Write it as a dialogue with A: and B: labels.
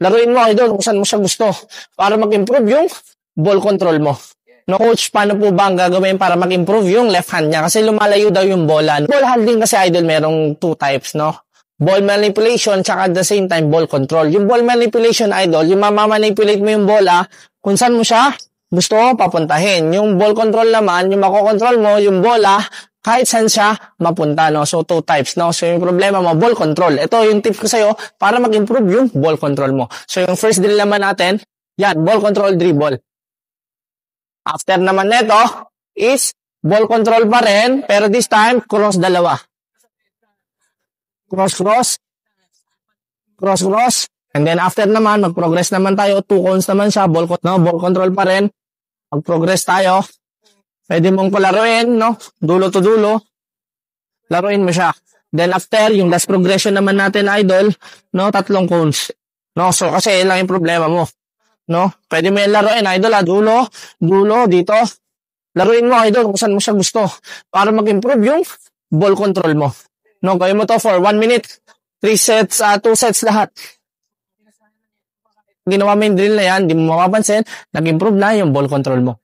A: Laruin mo, idol, kung saan mo siya gusto para mag-improve yung ball control mo. No, coach, paano po ba ang gagawin para mag-improve yung left hand niya? Kasi lumalayo daw yung bola. Ball handling kasi, idol, merong two types, no? Ball manipulation, tsaka at the same time, ball control. Yung ball manipulation, idol, yung mamamanipulate mo yung bola, kung saan mo siya gusto papuntahin. Yung ball control naman, yung makokontrol mo, yung bola, kahit saan siya mapunta, no? So, two types, no? So, yung problema mo, ball control. Ito yung tip ko sa'yo para mag-improve yung ball control mo. So, yung first drill naman natin, yan, ball control dribble. After naman neto is ball control pa rin, pero this time, cross dalawa. Cross. And then after naman, mag-progress naman tayo. 2 cones naman siya, ball control pa rin. Mag-progress tayo. Pwede mong palaruin, no? Dulo to dulo. Laruin mo siya. Then after, yung last progression naman natin, idol, no? 3 cones. No? So, kasi yun lang yung problema mo. No? Pwede mo yung laruin, idol, dulo, dito. Laruin mo, idol, kung saan mo siya gusto. Para mag-improve yung ball control mo. No? Gawin mo to for 1 minute. 3 sets, 2 sets lahat. Ginawa mo yung drill na yan, di mo mapapansin, nag-improve na yung ball control mo.